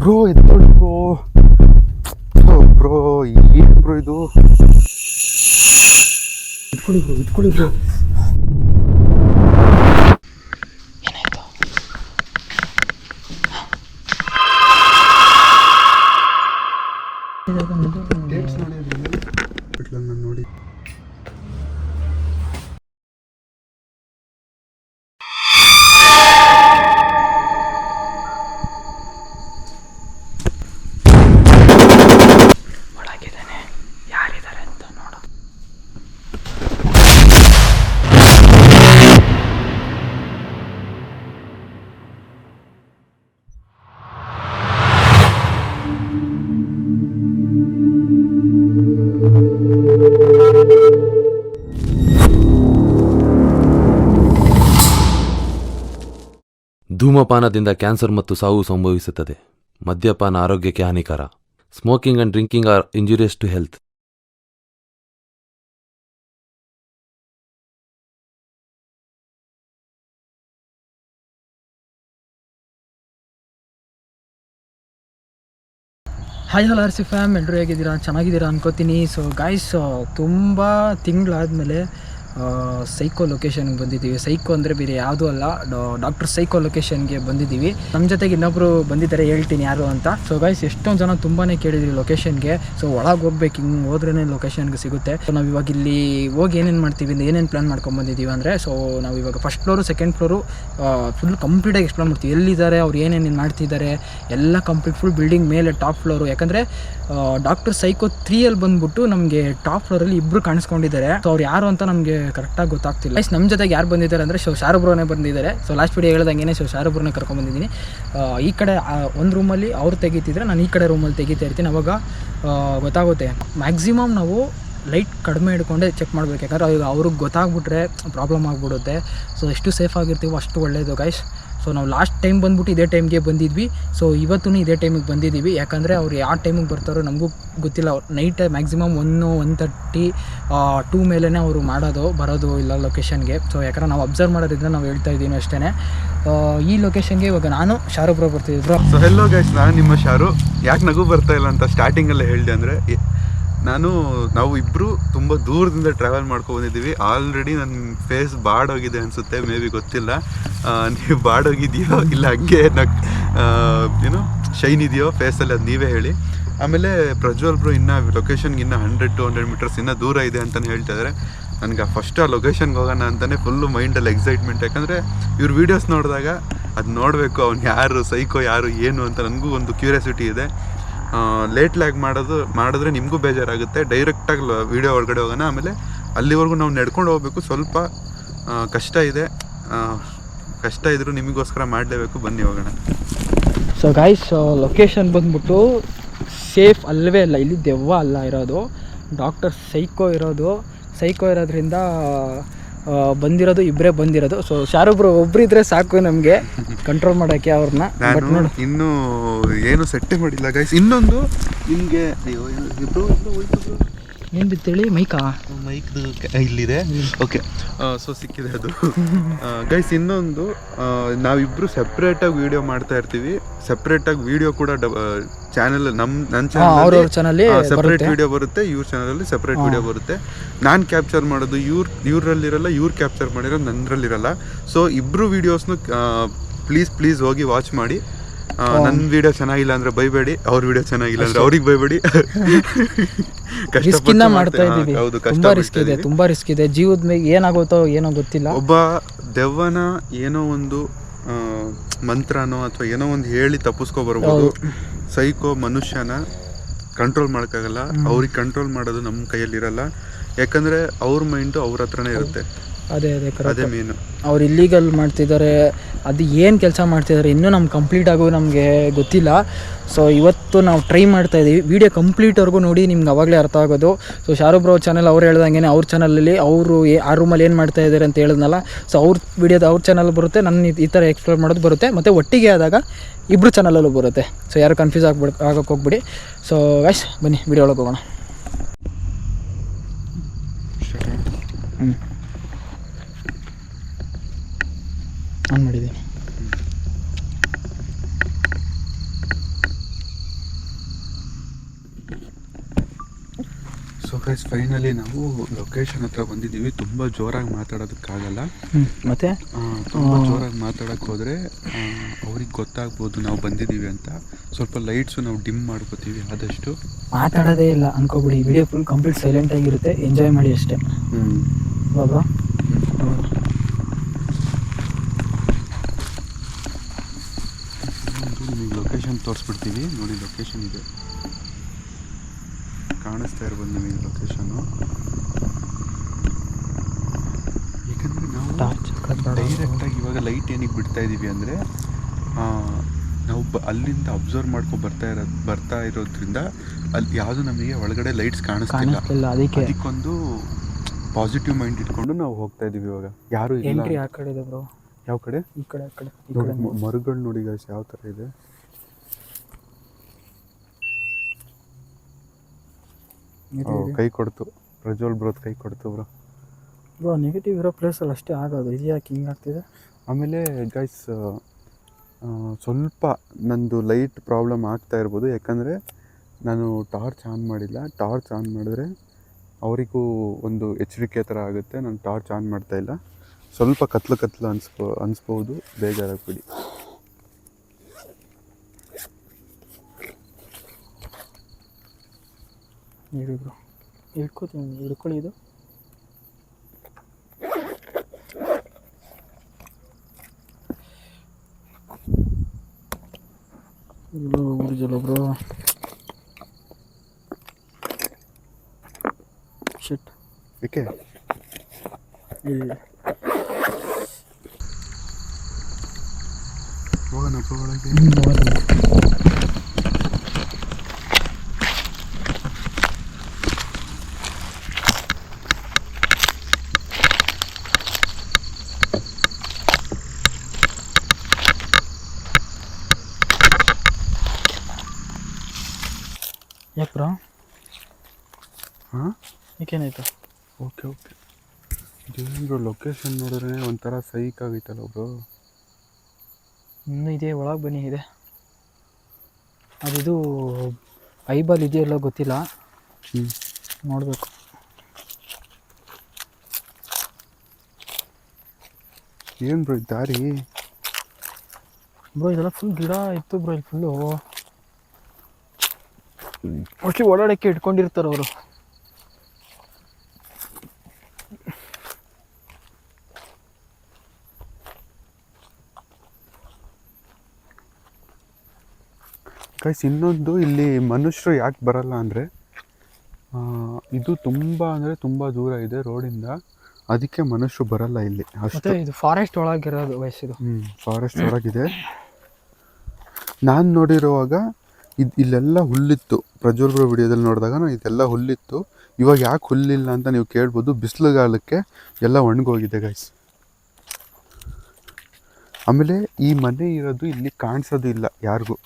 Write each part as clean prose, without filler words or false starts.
Bro ಎತ್ಕೊಳ್ಳಿ bro. Bro ಏನು bro ಇದು? ಇಟ್ಕೊಳ್ಳಿ ಬ್ರೋ. ನೋಡಿ ಒಳಗಿದ್ದಾನೆ, ಯಾರಿದ್ದಾರೆ ಅಂತ ನೋಡು. ಧೂಮಪಾನದಿಂದ ಕ್ಯಾನ್ಸರ್ ಮತ್ತು ಸಾವು ಸಂಭವಿಸುತ್ತದೆ. ಮದ್ಯಪಾನ ಆರೋಗ್ಯಕ್ಕೆ ಹಾನಿಕರ. Smoking and drinking are injurious to health. Hi hello R C fam, ಎಲ್ಲರೂ ಹೇಗಿದ್ದೀರಾ? ಚೆನ್ನಾಗಿದ್ದೀರಾ ಅನ್ಕೋತೀನಿ. ಸೊ ಗಾಯ್ಸ್, ತುಂಬ ತಿಂಗಳಾದಮೇಲೆ ಸೈಕೋ ಲೊಕೇಶನ್ಗೆ ಬಂದಿದ್ದೀವಿ. ಸೈಕೋ ಅಂದರೆ ಬೇರೆ ಯಾವುದೂ ಅಲ್ಲ, ಡಾಕ್ಟರ್ ಸೈಕೋ ಲೊಕೇಶನ್ಗೆ ಬಂದಿದ್ದೀವಿ. ನಮ್ಮ ಜೊತೆಗೆ ಇನ್ನೊಬ್ಬರು ಬಂದಿದ್ದಾರೆ, ಹೇಳ್ತೀನಿ ಯಾರು ಅಂತ. ಸೊ ಗಾಯ್ಸ್, ಎಷ್ಟೊಂದು ಜನ ತುಂಬಾ ಕೇಳಿದ್ರಿ ಲೊಕೇಶನ್ಗೆ. ಸೊ ಒಳಗೆ ಹೋಗ್ಬೇಕು, ಹಿಂಗೆ ಹೋದ್ರೇ ಲೊಕೇಶನ್ಗೆ ಸಿಗುತ್ತೆ. ಸೊ ನಾವು ಇವಾಗ ಇಲ್ಲಿ ಹೋಗಿ ಏನೇನು ಮಾಡ್ತೀವಿ, ಏನೇನು ಪ್ಲ್ಯಾನ್ ಮಾಡ್ಕೊಂಡ್ಬಂದಿದ್ದೀವಿ ಅಂದರೆ, ಸೊ ನಾವು ಇವಾಗ first floor second floor full ಕಂಪ್ಲೀಟಾಗಿ ಎಕ್ಸ್ಪ್ಲೋರ್ ಮಾಡ್ತೀವಿ. ಎಲ್ಲಿದ್ದಾರೆ, ಅವ್ರು ಏನೇನು ಮಾಡ್ತಿದ್ದಾರೆ ಎಲ್ಲ ಕಂಪ್ಲೀಟ್ ಫುಲ್ ಬಿಲ್ಡಿಂಗ್ ಮೇಲೆ ಟಾಪ್ ಫ್ಲೋರು. ಯಾಕಂದರೆ ಡಾಕ್ಟರ್ ಸೈಕೋ 3 ಬಂದ್ಬಿಟ್ಟು ನಮಗೆ ಟಾಪ್ ಫ್ಲೋರಲ್ಲಿ ಇಬ್ಬರು ಕಾಣಿಸ್ಕೊಂಡಿದ್ದಾರೆ. ಸೊ ಅವ್ರು ಯಾರು ಅಂತ ನಮಗೆ ಕರೆಕ್ಟಾಗಿ ಗೊತ್ತಾಗ್ತಿಲ್ಲ. ನಮ್ಮ ಜೊತೆಗೆ ಯಾರು ಬಂದಿದ್ದಾರೆ ಅಂದರೆ ಶಾರುಬ್ರೋನೇ ಬಂದಿದ್ದಾರೆ. ಸೊ ಲಾಸ್ಟ್ ವಿಡಿಯೋ ಹೇಳ್ದಂಗೆ ಶಾರುಬ್ರೋನೇ ಕರ್ಕೊಂಡ್ಬಂದಿದ್ದೀನಿ. ಈ ಕಡೆ ಒಂದು ರೂಮಲ್ಲಿ ಅವ್ರು ತೆಗಿತಿದ್ರೆ, ನಾನು ಈ ಕಡೆ ರೂಮಲ್ಲಿ ತೆಗಿತಾ ಇರ್ತೀನಿ. ಅವಾಗ ಗೊತ್ತಾಗುತ್ತೆ. ಮ್ಯಾಕ್ಸಿಮಮ್ ನಾವು ಲೈಟ್ ಕಡಿಮೆ ಹಿಡ್ಕೊಂಡೆ ಚೆಕ್ ಮಾಡಬೇಕು, ಯಾಕಂದರೆ ಅವ್ರಿಗೆ ಗೊತ್ತಾಗ್ಬಿಟ್ರೆ ಪ್ರಾಬ್ಲಮ್ ಆಗಿಬಿಡುತ್ತೆ. ಸೊ ಎಷ್ಟು ಸೇಫ್ ಆಗಿರ್ತೀವೋ ಅಷ್ಟು ಒಳ್ಳೆಯದು ಗೈಸ್. ಸೊ ನಾವು ಲಾಸ್ಟ್ ಟೈಮ್ ಬಂದ್ಬಿಟ್ಟು ಇದೇ ಟೈಮ್ಗೆ ಬಂದಿದ್ವಿ. ಸೊ ಇವತ್ತೂ ಇದೇ ಟೈಮಿಗೆ ಬಂದಿದ್ದೀವಿ. ಯಾಕಂದರೆ ಅವ್ರು ಯಾವ ಟೈಮಿಗೆ ಬರ್ತಾರೋ ನಮಗೂ ಗೊತ್ತಿಲ್ಲ. ನೈಟ್ ಮ್ಯಾಕ್ಸಿಮಮ್ 1:30 2 ಮೇಲೇ ಅವರು ಬರೋದು ಇಲ್ಲ ಲೊಕೇಶನ್ಗೆ. ಸೊ ಯಾಕಂದರೆ ನಾವು ಅಬ್ಸರ್ವ್ ಮಾಡೋದಿದ್ರೆ ನಾವು ಹೇಳ್ತಾ ಇದ್ದೀನಿ ಅಷ್ಟೇ. ಈ ಲೊಕೇಶನ್ಗೆ ಇವಾಗ ನಾನು ಶಾರುಬ್ರೋ ಬರ್ತಿದ್ರು. ಸೊ ಹೆಲೋ ಗೈಸ್, ನಾನು ನಿಮ್ಮ ಶಾರು. ಯಾಕೆ ನಗು ಬರ್ತಾ ಇಲ್ಲ ಅಂತ ಸ್ಟಾರ್ಟಿಂಗಲ್ಲೇ ಹೇಳಿದೆ ಅಂದರೆ, ನಾವು ಇಬ್ಬರು ತುಂಬ ದೂರದಿಂದ ಟ್ರಾವೆಲ್ ಮಾಡ್ಕೊಂಡು ಬಂದಿದ್ದೀವಿ. ಆಲ್ರೆಡಿ ನನ್ನ ಫೇಸ್ ಬಾಡೋಗಿದೆ ಅನಿಸುತ್ತೆ, ಮೇ ಬಿ ಗೊತ್ತಿಲ್ಲ. ನೀವು ಬಾಡೋಗಿದೆಯೋ ಇಲ್ಲ ಹಂಗೆ ಏನೋ ಶೈನ್ ಇದೆಯೋ ಫೇಸಲ್ಲಿ, ಅದು ನೀವೇ ಹೇಳಿ. ಆಮೇಲೆ ಪ್ರಜ್ವಲ್ ಬ್ರೋ ಇನ್ನೂ ಲೊಕೇಶನ್ಗೆ ಇನ್ನೂ 100-200 ಮೀಟರ್ಸ್ ಇನ್ನೂ ದೂರ ಇದೆ ಅಂತಲೇ ಹೇಳ್ತಾ ಇದ್ದಾರೆ. ನನಗೆ ಫಸ್ಟ್ ಆ ಲೊಕೇಶನ್ಗೆ ಹೋಗೋಣ ಅಂತಲೇ ಫುಲ್ಲು ಮೈಂಡಲ್ಲಿ ಎಕ್ಸೈಟ್ಮೆಂಟ್. ಯಾಕಂದರೆ ಇವ್ರ ವೀಡಿಯೋಸ್ ನೋಡಿದಾಗ ಅದು ನೋಡಬೇಕು, ಅವ್ನು ಯಾರು, ಸೈಕೋ ಯಾರು, ಏನು ಅಂತ ನನಗೂ ಒಂದು ಕ್ಯೂರಿಯಾಸಿಟಿ ಇದೆ. ಲೇಟ್ ಲ್ಯಾಗ್ ಮಾಡಿದ್ರೆ ನಿಮಗೂ ಬೇಜಾರಾಗುತ್ತೆ. ಡೈರೆಕ್ಟಾಗಿ ವೀಡಿಯೋ ಒಳಗಡೆ ಹೋಗೋಣ. ಆಮೇಲೆ ಅಲ್ಲಿವರೆಗೂ ನಾವು ನಡ್ಕೊಂಡು ಹೋಗ್ಬೇಕು. ಸ್ವಲ್ಪ ಕಷ್ಟ ಇದ್ರೂ ನಿಮಗೋಸ್ಕರ ಮಾಡಲೇಬೇಕು. ಬನ್ನಿ ಹೋಗೋಣ. ಸೊ ಗಾಯ್ಸ್, ಲೊಕೇಶನ್ ಬಂದ್ಬಿಟ್ಟು ಸೇಫ್ ಅಲ್ಲವೇ ಅಲ್ಲ, ಇಲ್ಲಿ ದೆವ್ವ ಅಲ್ಲ ಇರೋದು, ಡಾಕ್ಟರ್ ಸೈಕೋ ಇರೋದ್ರಿಂದ ಬಂದಿರೋದು ಇಬ್ಬರೇ ಬಂದಿರೋದು. ಸೊ ಶಾರುಬ್ರು ಒಬ್ಬರಿದ್ರೆ ಸಾಕು ನಮಗೆ ಕಂಟ್ರೋಲ್ ಮಾಡೋಕ್ಕೆ ಅವ್ರನ್ನ. ಇನ್ನೂ ಏನು ಸೆಟ್ಟೇ ಮಾಡಿಲ್ಲ ಗೈಸ್. ಇನ್ನೊಂದು ನಿಮಗೆ ಏನು ಬಿತ್ತೇಳಿ, ಮೈಕ್ದು ಇಲ್ಲಿದೆ. ಓಕೆ, ಸೊ ಸಿಕ್ಕಿದೆ ಅದು ಗೈಸ್. ಇನ್ನೊಂದು, ನಾವಿಬ್ಬರು ಸೆಪ್ರೇಟಾಗಿ ವೀಡಿಯೋ ಮಾಡ್ತಾ ಇರ್ತೀವಿ. ಸೆಪ್ರೇಟಾಗಿ ವೀಡಿಯೋ ಕೂಡ ಚಾನಲ್ ನನ್ನ ಚಾನಲ್ ಸೆಪ್ರೇಟ್ ವೀಡಿಯೋ ಬರುತ್ತೆ, ಇವ್ರ ಚಾನಲಲ್ಲಿ ಸೆಪ್ರೇಟ್ ವೀಡಿಯೋ ಬರುತ್ತೆ. ನಾನು ಕ್ಯಾಪ್ಚರ್ ಮಾಡೋದು ಇವ್ರಲ್ಲಿರಲ್ಲ, ಇವ್ರು ಕ್ಯಾಪ್ಚರ್ ಮಾಡಿರೋದು ನನ್ನರಲ್ಲಿರಲ್ಲ. ಸೊ ಇಬ್ಬರು ವೀಡಿಯೋಸ್ನು ಪ್ಲೀಸ್ ಹೋಗಿ ವಾಚ್ ಮಾಡಿ. ನನ್ನ ವೀಡಿಯೋ ಚೆನ್ನಾಗಿಲ್ಲ ಅಂದರೆ ಬೈಬೇಡಿ, ಅವ್ರ ವೀಡಿಯೋ ಚೆನ್ನಾಗಿಲ್ಲ ಅಂದರೆ ಅವ್ರಿಗೆ ಬೈಬೇಡಿ. ಕಷ್ಟಪಟ್ಟು ಮಾಡ್ತಾ ಇದ್ದೀವಿ. ತುಂಬಾ ರಿಸ್ಕ್ ಇದೆ. ಜೀವದ ಮೇಲೆ ಏನಾಗುತ್ತೋ ಏನೋ ಗೊತ್ತಿಲ್ಲ. ಒಬ್ಬ ದೆವ್ವನ ಏನೋ ಒಂದು ಮಂತ್ರನೋ ಅಥವಾ ಏನೋ ಒಂದು ಹೇಳಿ ತಪ್ಪಿಸ್ಕೊಬರ್ಬೋದು. ಸೈಕೋ ಮನುಷ್ಯನ ಕಂಟ್ರೋಲ್ ಮಾಡೋಕ್ಕಾಗಲ್ಲ. ಅವ್ರಿಗೆ ಕಂಟ್ರೋಲ್ ಮಾಡೋದು ನಮ್ಮ ಕೈಯಲ್ಲಿರಲ್ಲ. ಯಾಕಂದರೆ ಅವ್ರ ಮೈಂಡು ಅವ್ರ ಹತ್ರನೇ ಇರುತ್ತೆ. ಅದೇ ಮೇನು. ಅವ್ರು ಇಲ್ಲೀಗಲ್ ಮಾಡ್ತಿದ್ದಾರೆ, ಅದು ಏನು ಕೆಲಸ ಮಾಡ್ತಿದ್ದಾರೆ ಇನ್ನೂ ನಮ್ಗೆ ಕಂಪ್ಲೀಟ್ ಆಗೋ ನಮಗೆ ಗೊತ್ತಿಲ್ಲ. ಸೊ ಇವತ್ತು ನಾವು ಟ್ರೈ ಮಾಡ್ತಾಯಿದ್ದೀವಿ. ವೀಡಿಯೋ ಕಂಪ್ಲೀಟ್ವರೆಗೂ ನೋಡಿ, ನಿಮ್ಗೆ ಅವಾಗಲೇ ಅರ್ಥ ಆಗೋದು. ಸೊ ಶಾರುಬ್ರೋ ಚಾನಲ್ ಅವ್ರು ಹೇಳ್ದಂಗೆ ಅವ್ರ ಚಾನಲಲ್ಲಿ ಅವರು ಆ ರೂಮಲ್ಲಿ ಏನು ಮಾಡ್ತಾ ಇದ್ದಾರೆ ಅಂತ ಹೇಳಿದ್ನಲ್ಲ, ಸೊ ಅವ್ರ ವೀಡಿಯೋದು ಅವ್ರ ಚಾನಲ್ ಬರುತ್ತೆ, ನನ್ನ ಈ ಥರ ಎಕ್ಸ್ಪ್ಲೋರ್ ಮಾಡೋದು ಬರುತ್ತೆ. ಮತ್ತು ಒಟ್ಟಿಗೆ ಆದಾಗ ಇಬ್ಬರು ಚಾನಲಲ್ಲೂ ಬರುತ್ತೆ. ಸೊ ಯಾರು ಕನ್ಫ್ಯೂಸ್ ಆಗೋಕ್ಕೆ ಹೋಗ್ಬಿಡಿ. ಸೊ ಗೈಸ್, ಬನ್ನಿ ವೀಡಿಯೋ ಒಳಗೆ ಹೋಗೋಣ. ಆನ್ ಮಾಡಿದ್ದೀನಿ. ಸೊ ಗೈಸ್ ಫೈನಲಿ ನಾವು ಲೊಕೇಶನ್ ಹತ್ರ ಬಂದಿದ್ದೀವಿ. ತುಂಬ ಜೋರಾಗಿ ಮಾತಾಡೋದಕ್ಕಾಗಲ್ಲ. ಮತ್ತೆ ತುಂಬ ಜೋರಾಗಿ ಮಾತಾಡೋಕ್ಕೆ ಹೋದರೆ ಅವ್ರಿಗೆ ಗೊತ್ತಾಗ್ಬೋದು ನಾವು ಬಂದಿದ್ದೀವಿ ಅಂತ. ಸ್ವಲ್ಪ ಲೈಟ್ಸು ನಾವು ಡಿಮ್ ಮಾಡ್ಕೋತೀವಿ ಆದಷ್ಟು. ಮಾತಾಡೋದೇ ಇಲ್ಲ ಅನ್ಕೋಬಿಡಿ, ವಿಡಿಯೋ ಫುಲ್ ಕಂಪ್ಲೀಟ್ ಸೈಲೆಂಟ್ ಆಗಿರುತ್ತೆ, ಎಂಜಾಯ್ ಮಾಡಿ ಅಷ್ಟೇ. ಬಾಬಾ ನಿಮಗೆ ಲೊಕೇಶನ್ ತೋರಿಸ್ಬಿಡ್ತೀವಿ ನೋಡಿ. ಲೊಕೇಶನ್ ಇದೆ, ಕಾಣಿಸ್ತಾ ಇರ್ಬೋದು ನಿಮಗೆ ಲೊಕೇಶನ್ನು. ಯಾಕಂದರೆ ನಾವು ಡೈರೆಕ್ಟಾಗಿ ಇವಾಗ ಲೈಟ್ ಏನಕ್ಕೆ ಬಿಡ್ತಾ ಇದ್ದೀವಿ ಅಂದರೆ ನಾವು ಅಲ್ಲಿಂದ ಅಬ್ಸರ್ವ್ ಮಾಡ್ಕೊಂಡು ಬರ್ತಾ ಇರೋದ್ರಿಂದ ಅಲ್ಲಿ ಯಾವುದು ನಮಗೆ ಒಳಗಡೆ ಲೈಟ್ಸ್ ಕಾಣಿಸ್ತಿಲ್ಲ. ಅದಕ್ಕೊಂದು ಪಾಸಿಟಿವ್ ಮೈಂಡ್ ಇಟ್ಕೊಂಡು ನಾವು ಹೋಗ್ತಾ ಇದ್ದೀವಿ. ಇವಾಗ ಯಾರು ಇಲ್ಲ. ಎಂಟ್ರಿ ಆ ಕಡೆ ಇದೆ ಬ್ರೋ. ಯಾವ ಕಡೆ? ಈ ಕಡೆ ಆ ಕಡೆ ನೋಡಿ ಮರಗಳು ನೋಡಿ ಗಾಯ್ಸ್ ಯಾವ ಥರ ಇದೆ. ಕೈ ಕೊಡ್ತು ಪ್ರಜ್ವಲ್ ಬ್ರೋತ್, ಕೈ ಕೊಡ್ತು ಬ್ರೋ. ಬ್ರೋ ನೆಗೆಟಿವ್ ಇರೋ ಪ್ಲೇಸಲ್ಲಿ ಅಷ್ಟೇ ಆಗೋದು, ಇದು ಯಾಕೆ ಹಿಂಗೆ ಆಗ್ತಿದೆ? ಆಮೇಲೆ ಗೈಸ್ ಸ್ವಲ್ಪ ನಂದು ಲೈಟ್ ಪ್ರಾಬ್ಲಮ್ ಆಗ್ತಾ ಇರ್ಬೋದು, ಯಾಕಂದರೆ ನಾನು ಟಾರ್ಚ್ ಆನ್ ಮಾಡಿಲ್ಲ. ಟಾರ್ಚ್ ಆನ್ ಮಾಡಿದ್ರೆ ಅವರಿಗೂ ಒಂದು ಎಚ್ಚರಿಕೆ ಥರ ಆಗುತ್ತೆ. ನಾನು ಟಾರ್ಚ್ ಆನ್ ಮಾಡ್ತಾಯಿಲ್ಲ. ಸ್ವಲ್ಪ ಕತ್ಲು ಅನಿಸ್ಬೋದು, ಬೇಜಾರಾಗ್ಬಿಡಿ. ಹೇಳಿ ಬ್ರೋ, ಹಿಡ್ಕೊಳ್ಳಿ ಇದು. ಬ್ರೋ ಶಿಟ್ ಏಕೆ ಹೋಗೋಣ ಒಳಗೆ. ಯಾಕೆ ಬ್ರೋ? ಹಾಂ ಏನಾಯ್ತು? ಓಕೆ ಇದೇನು ಲೊಕೇಶನ್ ನೋಡಿದ್ರೆ ಒಂಥರ ಸೈಕ್ ಆಗೈತಲ್ಲ ಬ್ರೋ. ಇನ್ನೂ ಇದೆ, ಒಳಗೆ ಬನ್ನಿ ಇದೆ. ಅದಿದು ಐಬಾಲ್ ಇದೆಯಲ್ಲ ಗೊತ್ತಿಲ್ಲ, ನೋಡಬೇಕು. ಏನು ಬ್ರೋ ದಾರಿ? ಬ್ರೋ ಇದೆಲ್ಲ ಫುಲ್ ಗಿಡ ಇತ್ತು ಬ್ರೋ, ಇಲ್ಲಿ ಫುಲ್ಲು ಮೋಸ್ಟ್ಲಿ ಓಡಾಡೋಕ್ಕೆ ಇಟ್ಕೊಂಡಿರ್ತಾರೆ ಅವರು. ಗೈಸ್ ಇನ್ನೊಂದು, ಇಲ್ಲಿ ಮನುಷ್ಯರು ಯಾಕೆ ಬರಲ್ಲ ಅಂದರೆ ಇದು ತುಂಬ ದೂರ ಇದೆ ರೋಡಿಂದ, ಅದಕ್ಕೆ ಮನುಷ್ಯರು ಬರಲ್ಲ ಇಲ್ಲಿ ಅಷ್ಟೇ. ಇದು ಫಾರೆಸ್ಟ್ ಒಳಗಿರೋದು ವಯಸ್ಸಿದು. ಫಾರೆಸ್ಟ್ ಒಳಗಿದೆ. ನಾನು ನೋಡಿರುವಾಗ ಇಲ್ಲೆಲ್ಲ ಹುಲ್ಲಿತ್ತು. ಪ್ರಜ್ವಲ್ ಬ್ರೋ ವಿಡಿಯೋದಲ್ಲಿ ನೋಡಿದಾಗ ಇದೆಲ್ಲ ಹುಲ್ಲಿತ್ತು. ಇವಾಗ ಯಾಕೆ ಹುಲ್ಲಿಲ್ಲ ಅಂತ ನೀವು ಕೇಳ್ಬೋದು. ಬಿಸಿಲುಗಾಲಕ್ಕೆ ಎಲ್ಲ ಒಣಗೋಗಿದೆ ಗೈಸ್. ಆಮೇಲೆ ಈ ಮನೆ ಇರೋದು ಇಲ್ಲಿ ಕಾಣಿಸೋದು ಇಲ್ಲ ಯಾರಿಗೂ.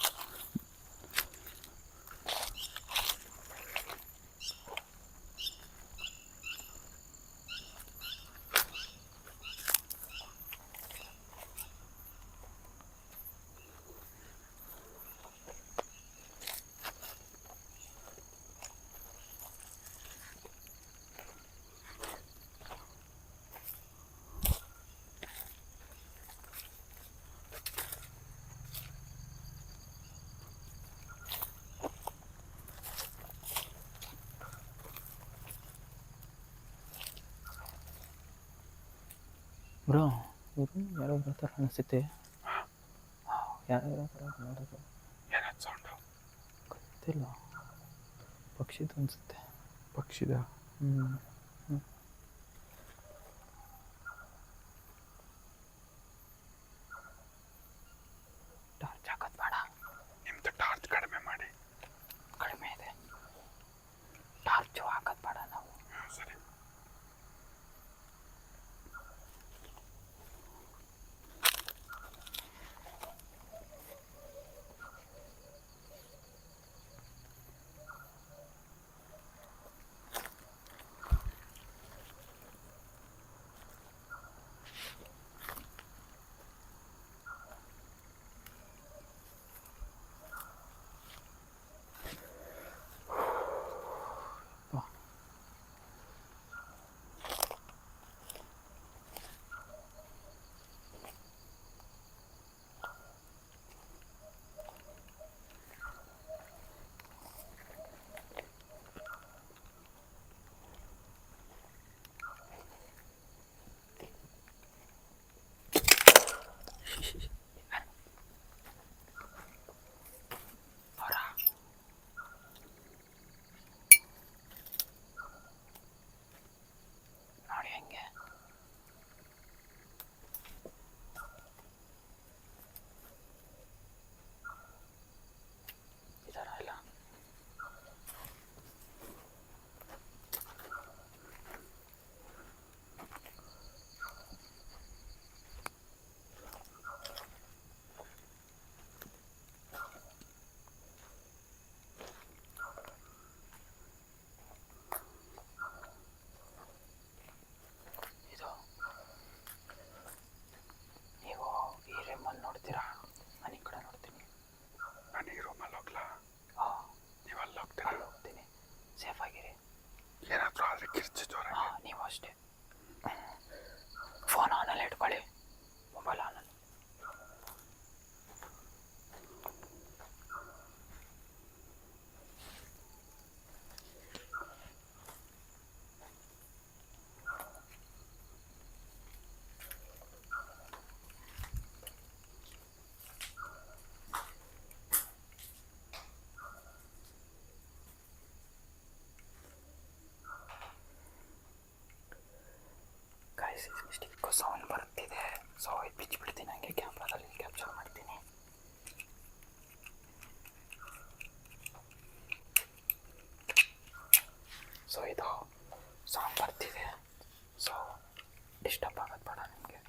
ಬ್ರೋ ಯಾರೋ ಬರ್ತಾರೆ ಅನಿಸುತ್ತೆ. ಯಾರೋ ನೋಡೋದು ಗೊತ್ತಿಲ್ಲ, ಪಕ್ಷಿದು ಅನಿಸುತ್ತೆ. ಪಕ್ಷಿದ? ಟಾರ್ಚ್ ಹಾಕೋದು ಬೇಡ. ನಿಮ್ದು ಟಾರ್ಚ್ ಕಡಿಮೆ ಮಾಡಿ. ಕಡಿಮೆ ಇದೆ, ಟಾರ್ಚು ಹಾಕೋದು ಬೇಡ ನಾವು. ಸರಿ. ಸೇಫ್ ಆಗಿರಿ. ಏನಾದರೂ ಆದರೆ ಕಿರ್ಚಿ ಜೋರ. ಹಾಂ, ನೀವು ಅಷ್ಟೇ. ಫೋನ್ ಆನಲ್ಲಿ ಇಟ್ಕೊಳ್ಳಿ, ಮೊಬೈಲ್ ಆನಲ್ಲಿ. ಸ್ಟಿಕ್ಕು ಸೌಂಡ್ ಬರ್ತಿದೆ, ಸೊ ಇದು ಬಿಚ್ಚಿಬಿಡ್ತೀನಿ, ಹಂಗೆ ಕ್ಯಾಮ್ರಾದಲ್ಲಿ ಕ್ಯಾಪ್ಚರ್ ಮಾಡ್ತೀನಿ. ಸೊ ಇದು ಸಾಂಗ್ ಬರ್ತಿದೆ, ಸೊ ಡಿಸ್ಟರ್ಬ್ ಆಗೋದು ಬೇಡ ನಿಮಗೆ.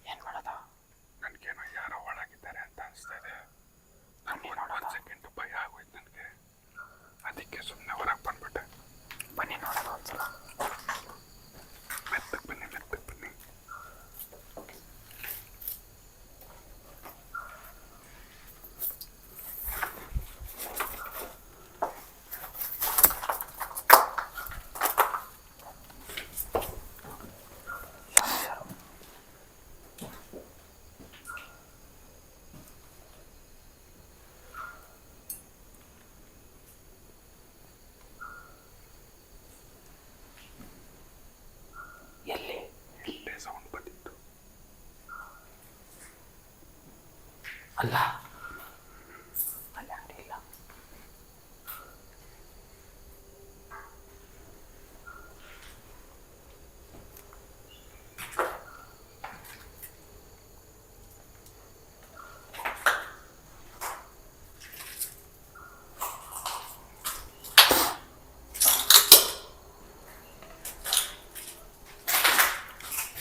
ಏನು ಮಾಡೋದು? ನನಗೇನೋ ಯಾರೋ ಒಳಗಿದ್ದಾರೆ ಅಂತ ಅನಿಸ್ತಾ ಇದೆ. ನನಗೆ ಒಂದು ಸೆಕೆಂಡು ಭಯ ಆಗೋಯ್ತು ನನಗೆ, ಅದಕ್ಕೆ ಸುಮ್ಮನೆ ಹೊರಗೆ ಬಂದ್ಬಿಟ್ಟೆ. ಬನ್ನಿ ನೋಡೋದು ಒಂದ್ಸಲ. ಮೆತ್ತಗೆ ಬನ್ನಿ, ಮೆತ್ತಗೆ ಬನ್ನಿ. ಇಲ್ಲೇ ಸೌಂಡ್ ಬಂದಿತ್ತು. ಅಲ್ಲ ಅಲ್ಲಿ ಅಂಗಡಿ ಇಲ್ಲ.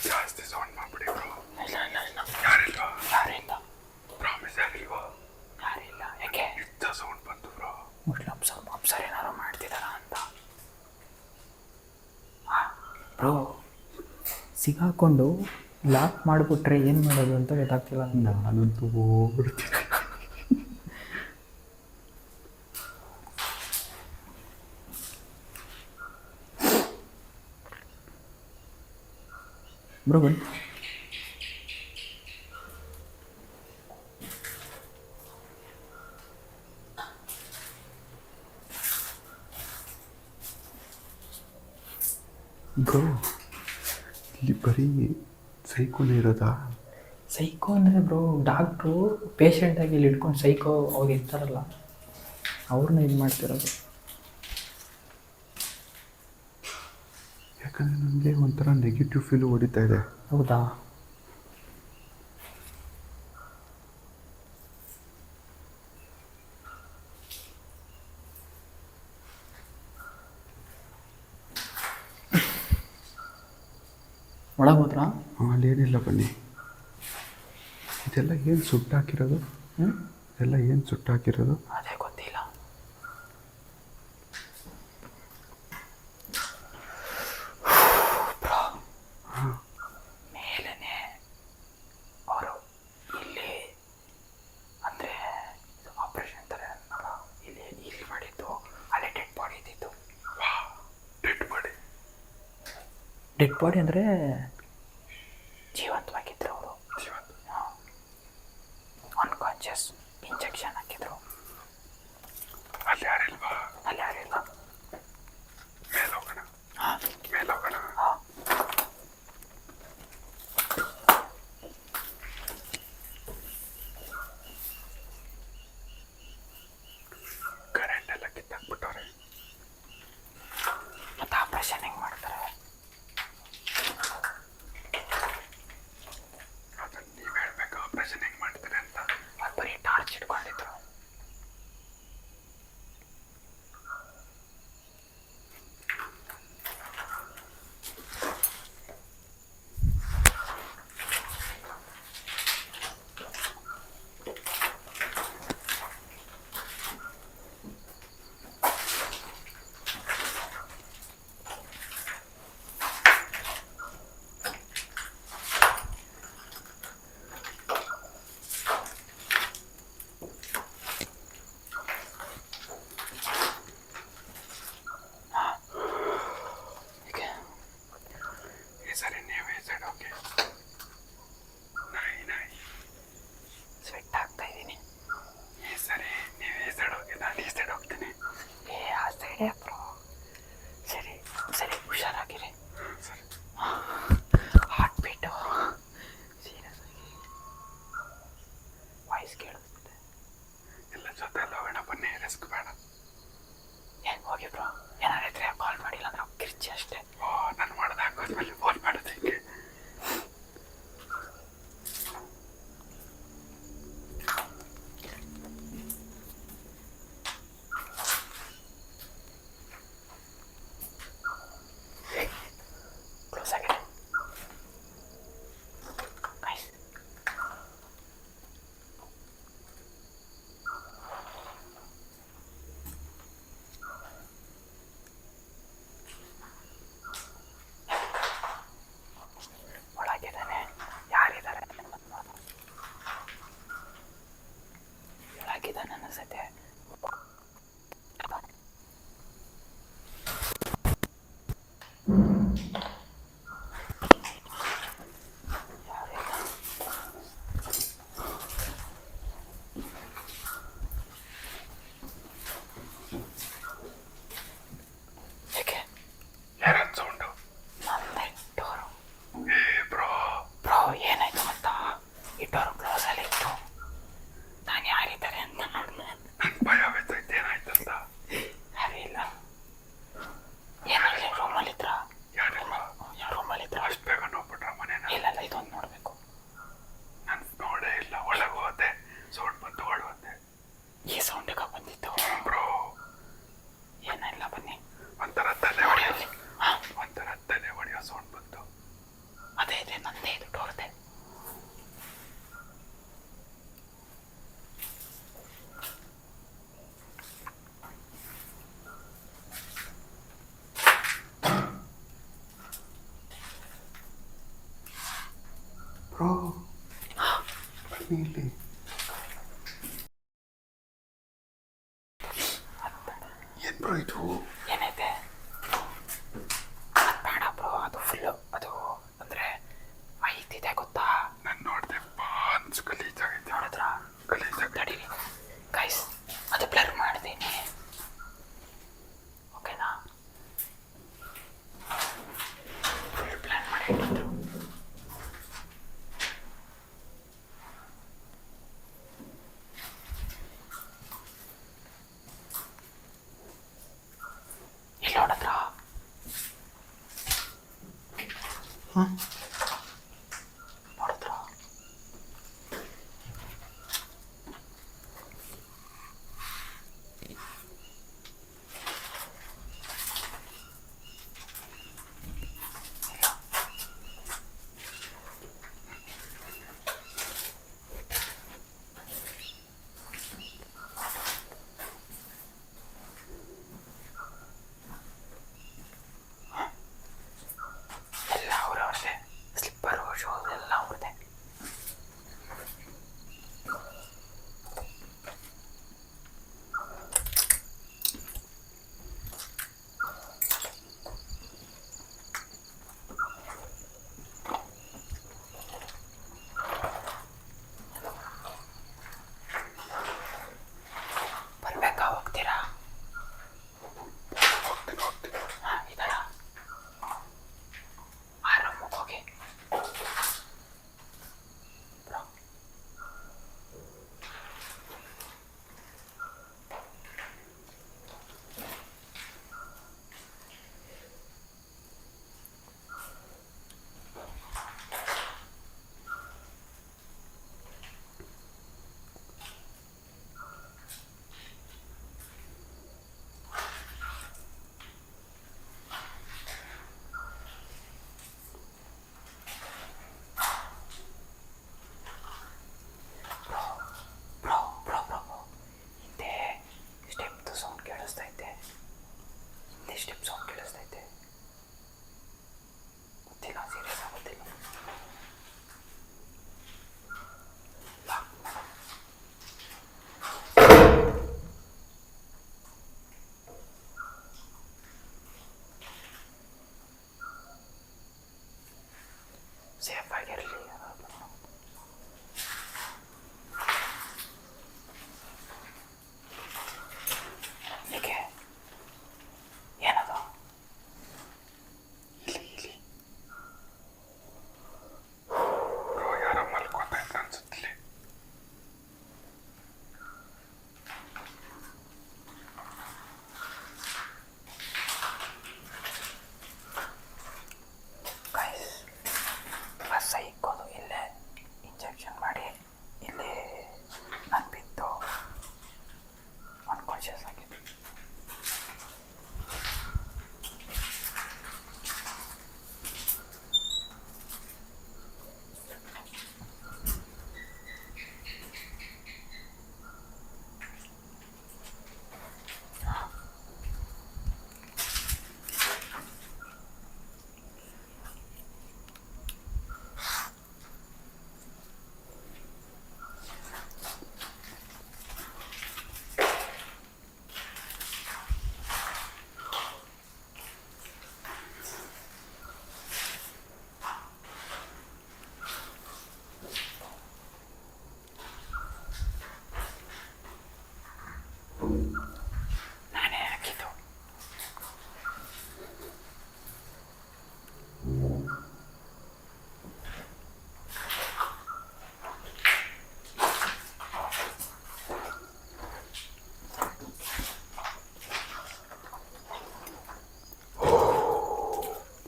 ಜಾಸ್ತಿ ಸೌಂಡ್ ಮಾಡ್ಬಿಡಿ ಬ್ರೋ. ಇಲ್ಲ ಇಲ್ಲ ಇಲ್ಲ, ಯಾರಿಲ್ವಾ? ಯಾರಿಲ್ಲ. ಪ್ರಾಮಿಸ್ ಯಾರಿಲ್ವಾ? ಯಾರಿಲ್ಲ. ಯಾಕೆ? ನಿಜ ಸೌಂಡ್ ಬಂತು ಬ್ರೋ. ಅಬ್ಸರ್ ಏನಾರು ಮಾಡ್ತಿದಾರ ಅಂತ. ಬ್ರೋ ಸಿಗಾಕೊಂಡು ಲಾಕ್ ಮಾಡಿಬಿಟ್ರೆ ಏನು ಮಾಡೋದು ಅಂತ ಗೊತ್ತಾಗ್ತಿಲ್ಲ. ನಾನಂತೂ ಹೋಗ್ಬಿಡ್ತೀನಿ. ಬ್ರೋ ಬನ್ನಿ. ಬ್ರೋ ಇಲ್ಲಿ ಬರೀ ಸೈಕೋನೇ ಇರೋದಾ? ಸೈಕೋ ಅಂದರೆ ಬ್ರೋ ಡಾಕ್ಟ್ರು ಪೇಷಂಟಾಗಿ ಇಲ್ಲಿ ಇಟ್ಕೊಂಡು ಸೈಕೋ ಅವ್ರು ಇರ್ತಾರಲ್ಲ ಅವ್ರನ್ನ ಇದು ಮಾಡ್ತಿರೋದು. ಯಾಕಂದರೆ ನನಗೆ ಒಂಥರ ನೆಗೆಟಿವ್ ಫೀಲು ಹೊಡಿತಾ ಇದೆ. ಹೌದಾ? ಒಳಗೆ ಹೋದ್ರಾ? ಅಲ್ಲೇನಿಲ್ಲ ಬನ್ನಿ. ಇದೆಲ್ಲ ಏನು ಸುಟ್ಟಾಕಿರೋದು? ಇದೆಲ್ಲ ಏನು ಸುಟ್ಟಾಕಿರೋದು? ಅದೇ ಗೊತ್ತಿಲ್ಲ. ಮೇಲೇನೆ ಅವರು ಇಲ್ಲಿ ಅಂದರೆ ಆಪ್ರೇಷನ್ ಥರ ಇಲ್ಲಿ ಮಾಡಿದ್ದು, ಅಲ್ಲೇ ಡೆಡ್ ಬಾಡಿ ಇದ್ದಿತ್ತು. ಡೆಡ್ ಬಾಡಿ ಅಂದರೆ ಜೀವಂತವಾಗಿದ್ದರು ಅವರು. ಅನ್ಕಾನ್ಷಿಯಸ್ ಇಂಜೆಕ್ಷನ್ ಹಾಕಿದ್ರು. ಅಲ್ಲಿ ಯಾರಿಲ್ವಾ? ಅಲ್ಲಿ ಯಾರಿಲ್ಲ. ಮೇಲೋಗೋಣ. ಮೇಲೋಗೋಣ. ಕರೆಂಟ್ ಎಲ್ಲ ಕಿತ್ತಾಕ್ಬಿಟ್ಟವ್ರೆ. ಮತ್ತು ಆಪ್ರೇಷನ್ ಹೆಂಗೆ ಮಾಡ್ತಾರೆ? ಇಲ್ಲಿ ಏನು ಬ್ರೋ ಇದು? ಏನೈತೆ ಅದು ಬೇಡ ಬ್ರೋ, ಅದು ಫುಲ್ಲು ಅದು ಅಂದರೆ ಐತಿದೆ ಗೊತ್ತಾ? ನಾನು ನೋಡಿದೆ ಗಲೀಜಾಗೈತೆ. ನೋಡಿದ್ರ ಗಲೀಜಾಗೈತೆ. ತಡೀರಿ ಗೈಸ್, ಅದು ಬ್ಲರ್ ಮಾಡ್ತೀನಿ ಓಕೆನಾ? ಫುಲ್ ಪ್ಲ್ಯಾನ್ ಮಾಡಿ ಇಟ್ಟಿದ್ರು. ಇಲ್ಲಿ ನೋಡಿದ್ರ ನೋಡಿದ್ರ ಎಲ್ಲ ಅವ್ರವ್ರದೇ, ಸ್ಲಿಪ್ಪರು ಶೂಸ್ ಎಲ್ಲ ಅವ್ರದ್ದೇ. ಬರ್ಬೇಕಾ ಹೋಗ್ತೀರಾ? ಹಾಂ ಇದಲ್ಲ ಆರಾಮಾಗಿ ಹೋಗಿ ಬ್ರೋ. ಬ್ರೋ ಬ್ರೋ ಬ್ರೋ ಹಿಂದೆ ಸ್ಟೆಪ್ದು ಸೌಂಡ್ ಕೇಳಿಸ್ತೈತೆ. ಹಿಂದೆ ಸ್ಟೆಪ್ ಸೌಂಡ್ ಕೇಳಿಸ್ತೈತೆ. ಗೊತ್ತಿಲ್ಲ, ಸೀರಿಯಸ್ ಆಗಿ ಗೊತ್ತಿಲ್ಲ. ಸೇಫ್ ಆಗಿರಲಿ. ಏಕೆ ಏನದು? ಬ್ರೋ ಯಾರೋ ಮಲ್ಕೋತಾ ಇದ್ರು ಅನ್ಸುತ್ತಿಲ್ಲಿ. ಗೈಸ್, ಬಸ್ ಇಕ್ಕೋದು ಇಲ್ಲೇ ಇಂಜೆಕ್ಷನ್ ಮಾಡಿ ಇಲ್ಲಿ ನಾನು ಬಿದ್ದು ಅನ್ಕಾನ್ಷಿಯಸ್ ಆಗಿದೆ. ನಾನೇ ಹಾಕಿದ್ದು.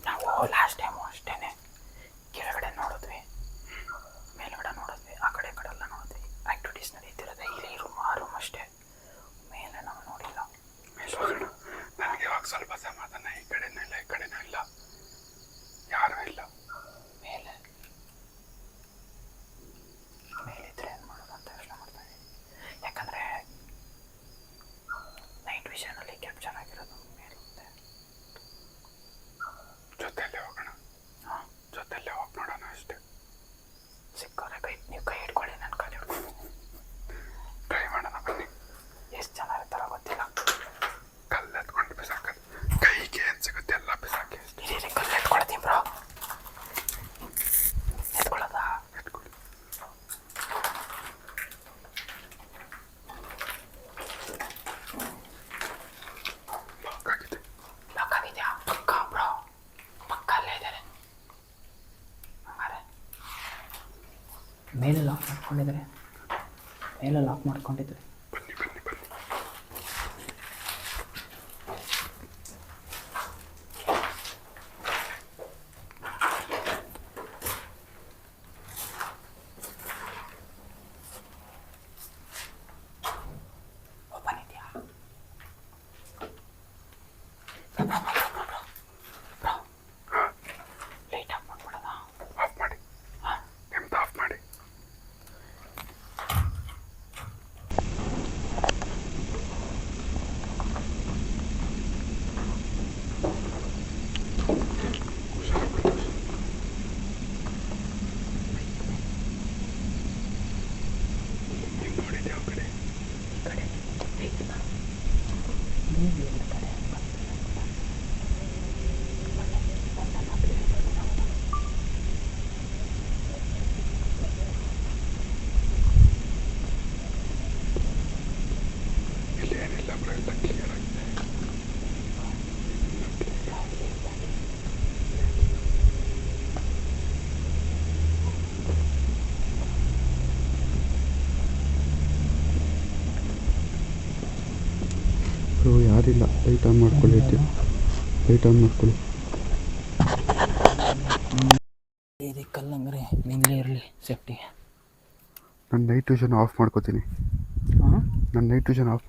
ನಾವು ಲಾಸ್ಟ್ ಟೈಮು ಅಷ್ಟೇನೆ ಕೆಳಗಡೆ ನೋಡಿದ್ವಿ, ಮೇಲ್ಗಡೆ ನೋಡಿದ್ವಿ, ಆ ಕಡೆ ಈ ಕಡೆ ಎಲ್ಲ ನೋಡಿದ್ವಿ. ಆ್ಯಕ್ಟಿವಿಟೀಸ್ ನಡೀತಿರೋದೆ ಇಲ್ಲಿ ರೂಮ್ ಅಷ್ಟೇ, ಮೇಲೆ ನಾವು ನೋಡಿಲ್ಲ. ನನಗೆ ಇವಾಗ ಸ್ವಲ್ಪ ಸಮಾಧಾನ. ಈ ಕಡೆನೂ ಇಲ್ಲ, ಈ ಕಡೆನೂ ಇಲ್ಲ, ಯಾರೂ ಇಲ್ಲ. ಮೇಲೆ ಮೇಲಿದ್ರೆ ಏನು ಮಾಡೋದು ಅಂತ ಯೋಚನೆ ಮಾಡ್ತಾನೆ. ಯಾಕಂದರೆ ನೈಟ್ ವಿಷನಲ್ಲಿ ಕ್ಯಾಪ್ಚರ್ ಆಗಿರೋದು ಮೇಲಿರುತ್ತೆ. ಜೊತೆಯಲ್ಲೇ ಹೋಗೋಣ. ಮೇಲೆ ಲಾಕ್ ಮಾಡ್ಕೊಂಡಿದ್ದಾರೆ, ಮೇಲೆ ಲಾಕ್ ಮಾಡ್ಕೊಂಡಿದ್ದಾರೆ. ಯಾರಿಲ್ಲ, ಲೈಟ್ ಆನ್ ಮಾಡ್ಕೊಳ್ಳಿ, ಲೈಟ್ ಆನ್ ಮಾಡ್ಕೊಳ್ಳಿ. ಕಲ್ಲಂಗ್ರೆ ಮೇಲೇ ಇರಲಿ ಸೇಫ್ಟಿ. ನಾನು ನೈಟ್ ವಿಷನ್ ಆಫ್ ಮಾಡ್ಕೋತೀನಿ. ನೈಟ್ ವಿಷನ್ ಆಫ್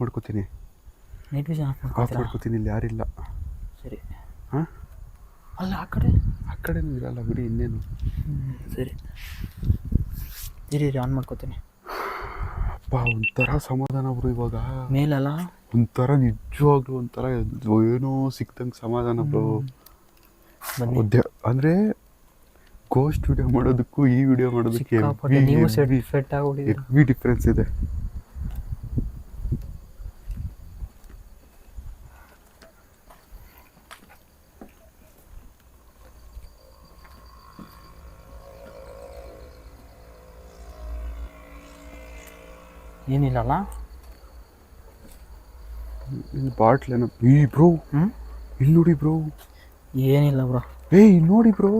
ಮಾಡ್ಕೋತೀನಿ. ಇಲ್ಲಿ ಯಾರಿಲ್ಲ. ಸರಿ. ಹಾಂ, ಅಲ್ಲ ಆ ಕಡೆನೂ ಇರಲ್ಲ ಬಿಡಿ, ಇನ್ನೇನು. ಸರಿ ಇರಿ ಆನ್ ಮಾಡ್ಕೋತೀನಿ. ಅಪ್ಪ ಒಂಥರ ಸಮಾಧಾನ ಬ್ರೋ ಇವಾಗ. ಮೇಲಲ್ಲ ಒಂಥರ ನಿಜವಾಗ್ಲೂ ಒಂಥರ ಏನೋ ಸಿಕ್ತಂಗೆ ಸಮಾಧಾನ ಬ್ರೋ. ಅಂದರೆ ಗೋಸ್ಟ್ ವಿಡಿಯೋ ಮಾಡೋದಕ್ಕೂ ಈ ವಿಡಿಯೋ ಮಾಡೋದಕ್ಕೆ ಹೆವಿ ಡಿಫ್ರೆನ್ಸ್ ಇದೆ. ಏನಿಲ್ಲಲ್ಲ ಇಲ್ಲಿ ಬಾಟ್ಲ್ ಏನೋ. ಬ್ರೋ ಇಲ್ಲಿ ನೋಡಿ ಬ್ರೋ. ಏನಿಲ್ಲ ಬ್ರೋ. ಇಲ್ಲಿ ನೋಡಿ ಬ್ರೋ.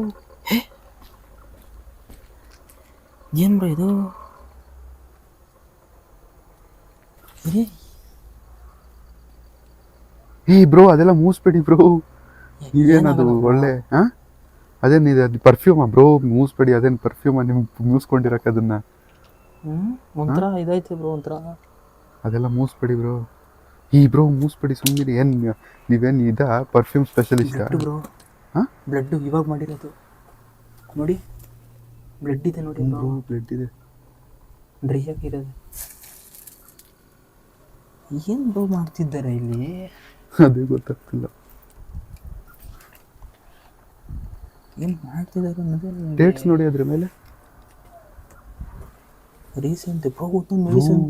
ಏನು ಬ್ರೋ ಇದು? ಬ್ರೋ ಅದೆಲ್ಲ ಮೂಸ್ಬೇಡಿ ಬ್ರೋ. ಇದೇನದು ಒಳ್ಳೆ ಅದೇನಿದೆ, ಅದು ಪರ್ಫ್ಯೂಮಾ ಬ್ರೋ? ಮೂಸ್ಬೇಡಿ, ಅದೇನು ಪರ್ಫ್ಯೂಮಾ ನಿಮ್ಗೆ ಮೂಸ್ಕೊಂಡಿರಕ್ಕೆ ಅದನ್ನ? ಒಂಥರ ಇದೈತೆ ಬ್ರೋ, ಒಂಥರ. ಅದೆಲ್ಲ ಮೂಸ್ಬೇಡಿ ಬ್ರೋ. ಬ್ರೋ ಮೂಸ್ಬೇಡಿ ಸುಮ್ಮನೆ. ಏನು ನೀವೇನು ಪರ್ಫ್ಯೂಮ್ ಸ್ಪೆಷಲಿಸ್ಟ್ ಬ್ರೋ? ಬ್ಲಡ್ ಇವಾಗ ಮಾಡಿರೋದು ನೋಡಿ, ಬ್ಲಡ್ ಇದೆ ನೋಡಿ ಬ್ರೋ. ಬ್ಲಡ್ ಇದೆ, ಡ್ರೈ ಆಗಿರೋದು. ಏನು ಬ್ರೋ ಮಾಡ್ತಿದ್ದಾರೆ ಇಲ್ಲಿ? ಅದೇ ಗೊತ್ತಾಗ್ತಿಲ್ಲ ಏನು ಮಾಡ್ತಿದ್ದಾರೆ ಅನ್ನೋದು. ಡೇಟ್ಸ್ ನೋಡಿ ಅದ್ರ ಮೇಲೆ. ರೀಸೆಂಟ್ ಬ್ರೋ, ಗೊತ್ತೊಂದು ಮೆಡಿಸನ್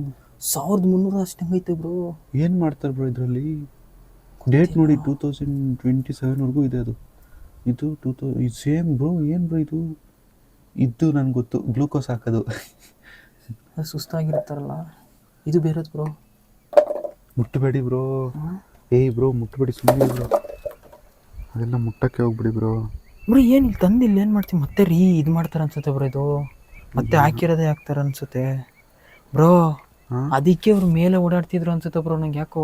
1300 ಅಷ್ಟು ಹೆಂಗೈತೆ ಬ್ರೋ? ಏನು ಮಾಡ್ತಾರೆ ಬ್ರೋ ಇದರಲ್ಲಿ? ಡೇಟ್ ನೋಡಿ 2027ವರೆಗೂ ಇದೆ ಅದು. ಇದು ಇದು ಸೇಮ್ ಬ್ರೋ. ಏನು ಬ್ರೋ ಇದು? ನನಗೆ ಗೊತ್ತು, ಗ್ಲೂಕೋಸ್ ಹಾಕೋದು. ಸುಸ್ತಾಗಿರ್ತಾರಲ್ಲ, ಇದು ಬೇರೆದು ಬ್ರೋ. ಮುಟ್ಟಬೇಡಿ ಬ್ರೋ. ಬ್ರೋ ಮುಟ್ಟಬೇಡಿ ಸುಮ್ಮನೆ ಬ್ರೋ. ಅದೆಲ್ಲ ಮುಟ್ಟಕ್ಕೆ ಹೋಗ್ಬಿಡಿ ಬ್ರೋ. ಬ್ರೋ ಏನು ಇಲ್ಲಿ ತಂದಿಲ್ಲ, ಏನು ಮಾಡ್ತೀವಿ ಮತ್ತೆ ಇದು ಮಾಡ್ತಾರೆ ಅನ್ಸುತ್ತೆ ಬ್ರೋ. ಇದು ಮತ್ತೆ ಹಾಕಿರೋದೇ ಹಾಕ್ತಾರೆ ಅನ್ಸುತ್ತೆ ಬ್ರೋ. ಅದಕ್ಕೆ ಅವ್ರು ಮೇಲೆ ಓಡಾಡ್ತಿದ್ರು ಅನ್ಸುತ್ತೆ ಬ್ರೋ. ನಂಗೆ ಯಾಕೋ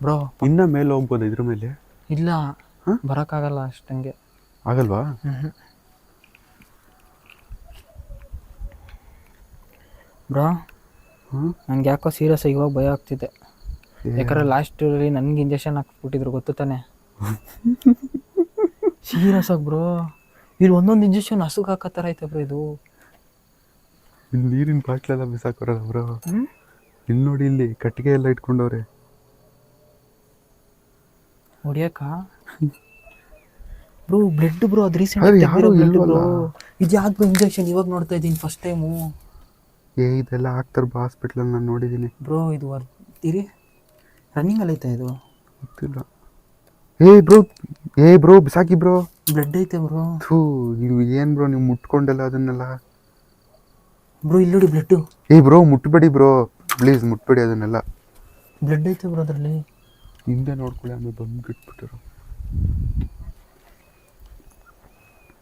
ಬ್ರೋ ಇನ್ನ ಮೇಲೆ ಹೋಗ್ಬೋದು ಇದ್ರ ಮೇಲೆ. ಇಲ್ಲ, ಬರೋಕ್ಕಾಗಲ್ಲ ಅಷ್ಟಂಗೆ. ಆಗಲ್ವಾ? ಬ್ರೋ ನಂಗೆ ಯಾಕೋ ಸೀರಿಯಸ್ ಆಗಿ ಇವಾಗ ಭಯ ಆಗ್ತಿದೆ. ಯಾಕಂದ್ರೆ ಲಾಸ್ಟಲ್ಲಿ ನನಗೆ ಇಂಜೆಕ್ಷನ್ ಹಾಕ್ಬಿಟ್ಟಿದ್ರು, ಗೊತ್ತು ತಾನೆ? ಸೀರಿಯಸ್ ಆಗಿ ಬ್ರೋ, ಇಲ್ಲಿ ಒಂದೊಂದು ಇಂಜೆಕ್ಷನ್ ಹಸುಗೆ ಹಾಕೋ ಥರ ಐತೆ ಬ್ರೋ ಇದು. ಇಲ್ಲಿ ನೀರಿನ ಬಾಟ್ಲೆಲ್ಲ ಬಿಸಾಕೋರಲ್ಲ ಬ್ರೋ. ಇಲ್ಲಿ ನೋಡಿ, ಇಲ್ಲಿ ಕಟ್ಟಿಗೆ ಎಲ್ಲ ಇಟ್ಕೊಂಡವ್ರೆ ಹೊಡಿಯಕ್ಕ ಬ್ರೋ. ಬ್ಲಡ್ ಬ್ರೋ, ಅದು ರೀಸೆಂಟ್ ಬ್ಲಡ್ ಬ್ರೋ. ಇದು ಯಾಕೆ ಇಂಜೆಕ್ಷನ್ ಇವಾಗ ನೋಡ್ತಾ ಇದ್ದೀನಿ ಫಸ್ಟ್ ಟೈಮು. ಇದೆಲ್ಲ ಹಾಕ್ತಾರೆ ಬಾ ಹಾಸ್ಪಿಟ್ಲಲ್ಲಿ, ನಾನು ನೋಡಿದ್ದೀನಿ ಬ್ರೋ. ಇದು ಇರಿ ರನ್ನಿಂಗಲ್ಲಿ ಐತೆ ಇದು, ಗೊತ್ತಿಲ್ಲ. ಬ್ರೋ ಬಿಸಾಕಿ ಬ್ರೋ. ಬ್ಲಡ್ ಐತೆ ಬ್ರೋ. ನೀವು ಏನು ಬ್ರೋ, ನೀವು ಮುಟ್ಕೊಂಡೆಲ್ಲ ಅದನ್ನೆಲ್ಲ ಬ್ರೋ. ಇಲ್ಲಿ ನೋಡಿ ಬ್ಲಡ್ಡು. ಬ್ರೋ ಮುಟ್ಬೇಡಿ ಬ್ರೋ, ಪ್ಲೀಸ್ ಮುಟ್ಬೇಡಿ ಅದನ್ನೆಲ್ಲ. ಬ್ಲಡ್ ಐತೆ ಬ್ರೋ ಅದರಲ್ಲಿ. ಹಿಂದೆ ನೋಡ್ಕೊಳ್ಳಿ, ಆಮೇಲೆ ಬಂದು ಇಟ್ಬಿಟ್ಟಿರೋ.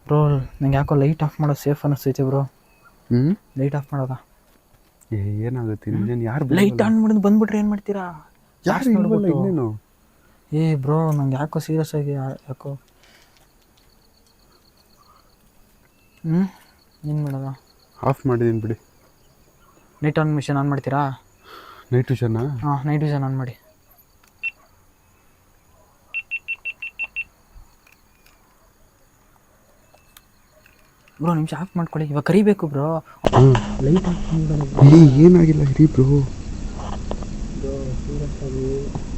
ಬ್ರೋ ನಂಗೆ ಯಾಕೋ ಲೈಟ್ ಆಫ್ ಮಾಡೋ ಸೇಫ್ ಅನ್ನಿಸ್ತೈತೆ ಬ್ರೋ. ಹ್ಞೂ ಲೈಟ್ ಆಫ್ ಮಾಡೋದ? ಏನಾಗುತ್ತೆ ಇನ್ನೇನು ಯಾರು ಲೈಟ್ ಆನ್ ಮಾಡಿದ್ ಬಂದ್ಬಿಟ್ರೆ ಏನು ಮಾಡ್ತೀರಾ? ಯಾರು ಇಲ್ವಲ್ಲ ಇನ್ನೇನು. ಏ ಬ್ರೋ ನಂಗೆ ಯಾಕೋ ಸೀರಿಯಸ್ ಆಗಿ ಯಾಕೋ ಏನು ಮಾಡೋದ? ಆಫ್ ಮಾಡಿದ್ದೀನಿ ಬಿಡಿ. ನೈಟ್ ಆನ್ ಮಿಷನ್ ಆನ್ ಮಾಡ್ತೀರಾ? ನೈಟ್ ವಿಷನ್ನ? ಹಾಂ ನೈಟ್ ವಿಷನ್ ಆನ್ ಮಾಡಿ. ಬ್ರೋ ನಿಮಿಷ ಆಫ್ ಮಾಡ್ಕೊಳ್ಳಿ, ಇವಾಗ ಕರಿಬೇಕು ಬ್ರೋ. ಲೈಟ್ ಆಫ್ ಮಾಡಿ. ಏನಾಗಿಲ್ಲ ಇರಿ ಬ್ರೋ. ಸೀರಿಯಸ್ ಆಗಿ